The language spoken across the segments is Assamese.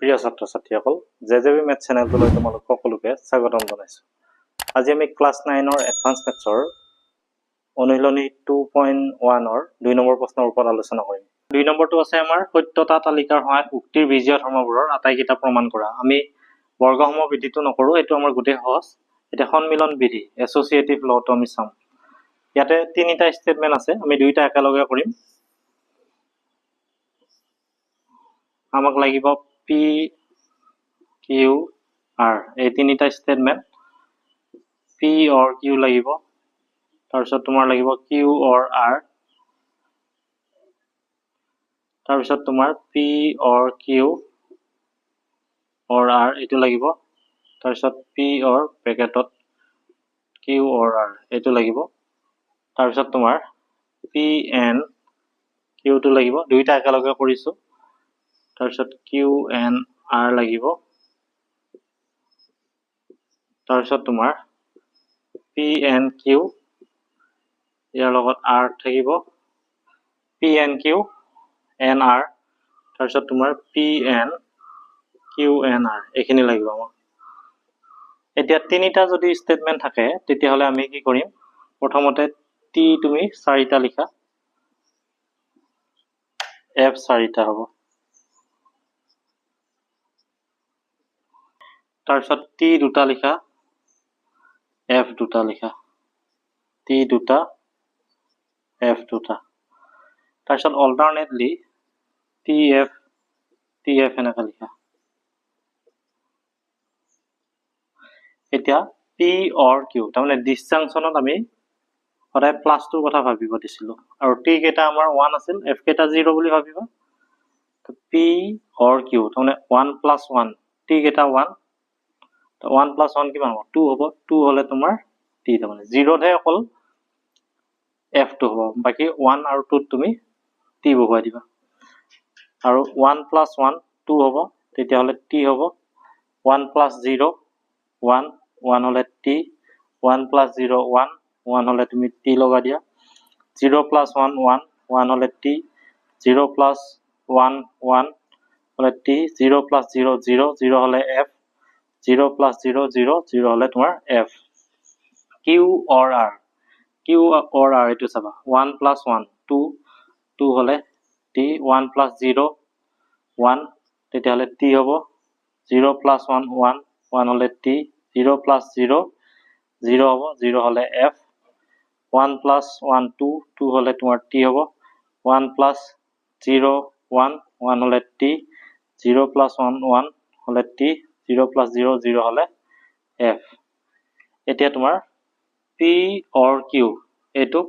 প্ৰিয় ছাত্ৰ ছাত্ৰীসকল জেজেবি মেথ চেনেলটোলৈ তোমালোক সকলোকে স্বাগতম জনাইছোঁ। আজি আমি ক্লাছ 9ৰ এডভান্স মেথছৰ অনুশীলনী 2.1ৰ 2 নম্বৰ প্ৰশ্নৰ ওপৰত আলোচনা কৰিম। 2 নম্বৰটো আছে আমাৰ সত্যতা তালিকাৰ সহায়ত উক্তিৰ বীজীয় ধৰ্মবোৰৰ আটাইকেইটা প্ৰমাণ কৰা। আমি বৰ্গসম বিধিটো নকৰোঁ, এইটো আমাৰ গোটেই সহজ। এতিয়া সন্মিলন বিধি এছ'চিয়েটিভ লটো আমি চাম। ইয়াতে 3টা ষ্টেটমেণ্ট আছে, আমি 2টা একেলগে কৰিম। আমাক লাগিব পি কিউ আৰ, এই 3টা ষ্টেটমেণ্ট। পি অৰ কিউ লাগিব, তাৰপিছত তোমাৰ লাগিব কিউ অৰ আৰ, তাৰপিছত তোমাৰ পি অৰ কিউ অৰ আৰ এইটো লাগিব, তাৰপিছত পি অৰ ব্ৰেকেটত কিউ অৰ আৰ এইটো লাগিব, তাৰপিছত তোমাৰ পি এন কিউটো লাগিব। 2টা একেলগে কৰিছোঁ। তাৰপিছত কিউ এন আৰ লাগিব, তাৰপিছত তোমাৰ পি এন কিউ, ইয়াৰ লগত আৰ থাকিব, P N Q N R, তাৰপিছত তোমাৰ P N Q N R এইখিনি লাগিব আমাক। এতিয়া 3টা যদি ষ্টেটমেণ্ট থাকে তেতিয়াহ'লে আমি কি কৰিম, প্ৰথমতে টি তুমি 4টা লিখা, এফ 4টা হ'ব, তাৰপিছত টি 2টা লিখা, এফ 2টা লিখা, টি 2টা এফ 2টা, তাৰপিছত অল্টাৰনেটলি টি এফ এনেকৈ লিখা। এতিয়া পি অৰ কিউ, তাৰমানে ডিসজাংচনত আমি সদায় প্লাছটোৰ কথা ভাবিব দিছিলোঁ, আৰু টি কেইটা আমাৰ 1 আছিল, এফ কেইটা 0 বুলি ভাবিবা। পি অৰ কিউ তাৰমানে 1 + 1, টি কেইটা 1, 1 + 1 কিমান হ'ব, 2 হ'ব। 2 হ'লে তোমাৰ টি, তাৰমানে 0তহে অকল এফটো হ'ব, বাকী 1 আৰু 2ত তুমি টি বহুৱাই দিবা। আৰু 1 + 1 2 হ'ব, তেতিয়াহ'লে টি হ'ব। 1 + 0 1, 1 হ'লে টি, 1 + 0 1, 1 হ'লে তুমি টি লগাই দিয়া। 0 + 1 1, 1 হ'লে টি, 0 + 1 1 হ'লে টি, 0 + 0 0, 0 হ'লে এফ, 0 + 0 0, 0 হ'লে তোমাৰ এফ। কিউ অৰ আৰ, কিউ অৰ আৰ এইটো চাবা, 1 + 1 2, 2 হ'লে টি, 1 + 0 1, তেতিয়াহ'লে টি হ'ব। 0 + 1 1, 1 হ'লে টি, 0 + 0 0 হ'ব, 0 হ'লে এফ। 1 + 1 2, 2 হ'লে তোমাৰ টি হ'ব। 1 + 0 1, 1 হ'লে টি, 0 + 1 1 হ'লে টি, 0 + 0 0 হ'লে এফ। এতিয়া তোমাৰ পি অৰ কিউ, এইটো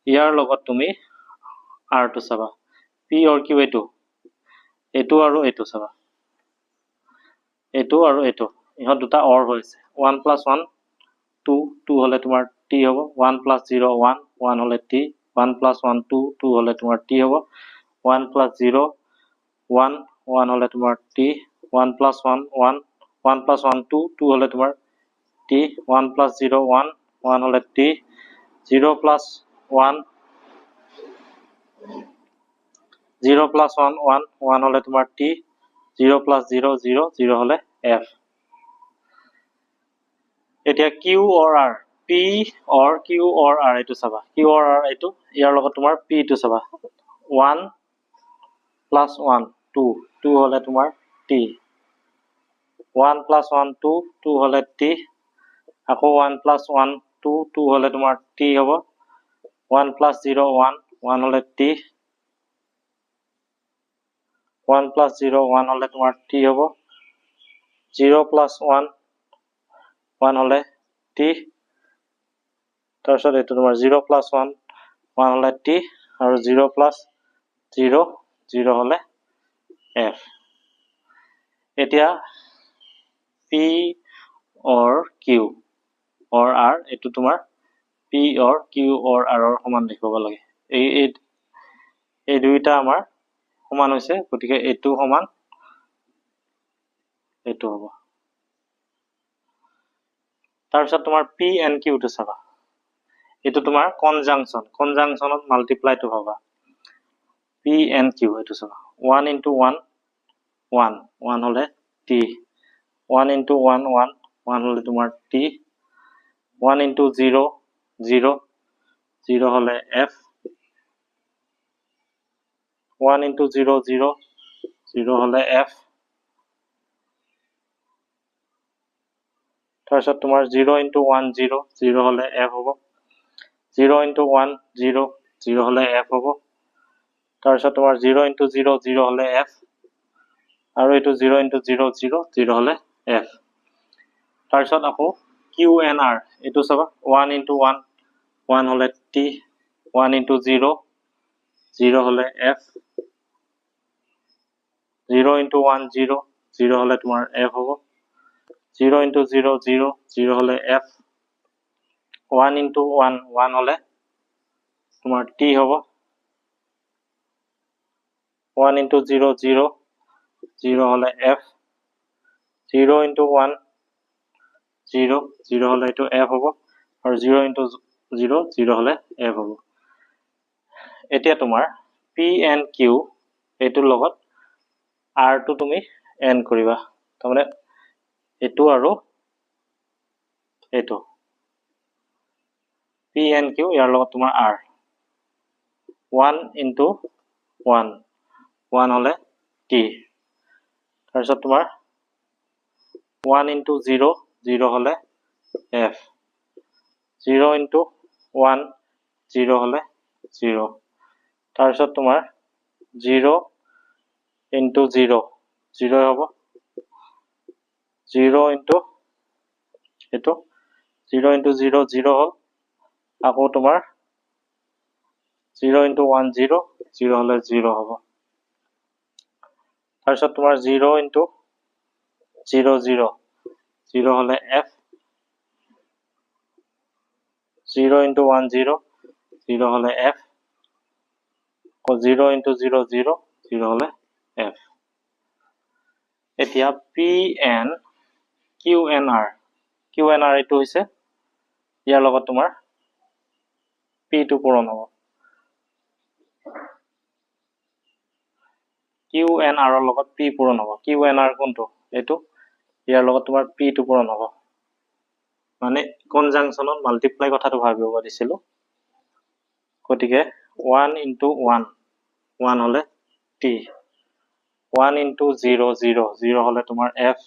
ইয়াৰ লগত তুমি আৰটো চাবা। পি অৰ কিউ এইটো আৰু এইটো চাবা, এইটো আৰু এইটো, ইহঁত দুটা অৰ হৈছে। 1 + 1 2, 2 হ'লে তোমাৰ টি হ'ব। 1 + 0 1, 1 হ'লে টি, 1 + 1 2, 2 হ'লে তোমাৰ টি হ'ব। 1 + 0 1, 1 হ'লে তোমাৰ টি, 1 + 1 1, 1 + 1 2, 2 হ'লে তোমাৰ টি, 1 + 0 1, 1 হ'লে টি, 0 + 1 0 + 1 1, 1 হ'লে তোমাৰ টি, 0 + 0 0, 0 হ'লে এফ। এতিয়া কিউ অৰ আৰ, পি অৰ কিউ অৰ আৰ এইটো চাবা। কিউ অৰ আৰ এইটো, ইয়াৰ লগত তোমাৰ পিটো চাবা। 1 + 1 2, 2 হ'লে তোমাৰ টি, 1 + 1 2, 2 হ'লে টি, আকৌ 1 + 1 2, 2 হ'লে তোমাৰ টি হ'ব। 1 + 0 1, 1 হ'লে টি, 1 + 0 1 হ'লে তোমাৰ টি হ'ব। 0 + 1 1 হ'লে টি, তাৰপিছত এইটো তোমাৰ 0 + 1 1 হ'লে টি, আৰু 0 + 0 0 হ'লে এফ। এতিয়া পি অৰ কিউ অৰ আৰ, এইটো তোমাৰ পি অৰ কিউ অৰ আৰৰ সমান দেখুৱাব লাগে। এই দুইটা আমাৰ সমান হৈছে, গতিকে এইটো সমান এইটো হ'ব। তাৰপিছত তোমাৰ পি এন কিউটো চাবা। এইটো তোমাৰ কনজাংচনত মাল্টিপ্লাইটো পাবা। পি এন কিউ এইটো চাবা। 1 × 1 1 1 হলে t 1 into 1 1 1 হলে তোমার t 1 into 0 0 0 হলে f 1 into 0 0 0 হলে f তাৰপিছত তোমাৰ 0 into 1 0 0 হলে f হ'ব 0 into 1 0 0 হলে f হ'ব তাৰপিছত তোমাৰ 0 into 0 0 হলে f আৰু এইটো 0 into 0 0 0 হলে f তাৰপিছত আকৌ q and r এইটো চাবা 1 into 1 1 হলে t 1 into 0 0 হলে f 0 into 1 0 0 হলে তোমাৰ f হ'ব 0 into 0 0 0 হলে f 1 into 1 1 হলে তোমাৰ t হ'ব 1 into 0 0 0 হলে f 0 into 1 0 0 হলে এইটো f হ'ব আৰু 0 into 0 0 হলে f হ'ব এতিয়া তোমাৰ p and q এইটোৰ লগত r টো তুমি n কৰিবা তাৰমানে এইটো আৰু এইটো p and q ইয়াৰ লগত তোমাৰ r 1 into 1 1 হলে t তাৰপিছত তোমাৰ 1 into 0 0 হলে f 0 into 1 0 হলে 0 তাৰপিছত তোমাৰ 0 into 0 0 হ'ব 0 into এইটো 0 into 0 0 হল আকৌ তোমাৰ 0 into 1 0 0 হলে 0 হ'ব তাৰপিছত তোমাৰ 0 into 0 0 0 হলে f 0 into 1 0 0 হলে f 0 into 0 0 0 হলে f এতিয়া p n q n r এইটো হৈছে ইয়াৰ লগত তোমাৰ p টো পূৰণ হ'ব q n r ৰ লগত p পূৰণ হ'ব q n r কোনটো এইটো ইয়াৰ লগত তোমাৰ p টো পূৰণ হ'ব মানে কনজাংশনত মাল্টিপ্লাই কথাটো ভাবিব দিছিলো গতিকে 1 into 1 1 হলে t 1 into 0 0 0 হলে তোমাৰ f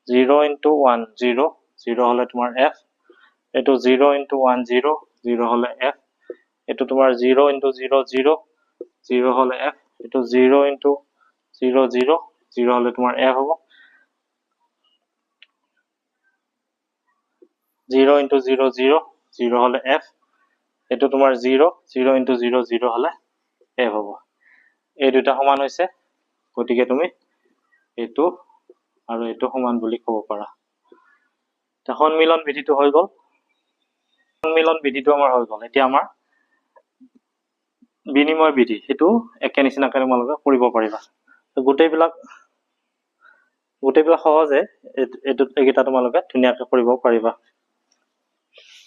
0 into 1 0 0 হলে তোমাৰ f এইটো 0 into 1 0 0 হলে f এইটো তোমাৰ 0 into 0 0 0 হলে f এইটো 0 into 0 0 0 হলে তোমাৰ f হ'ব 0 into 0 0 0 হলে f এইটো তোমাৰ 0 0 into 0 0 হলে f হ'ব এই দুটা সমান হৈছে গতিকে তুমি এইটো আৰু এইটো সমান বুলি ক'ব পাৰা তা সন্মিলন বিধিটো হৈ গ'ল সন্মিলন বিধিটো আমাৰ হৈ গ'ল এতিয়া আমাৰ বিনিময় বিধি সেইটো একে নিচিনাকৈ তোমালোকে কৰিব পাৰিবা গোটেইবিলাক সহজে এইকেইটা তোমালোকে ধুনীয়াকৈ কৰিব পাৰিবা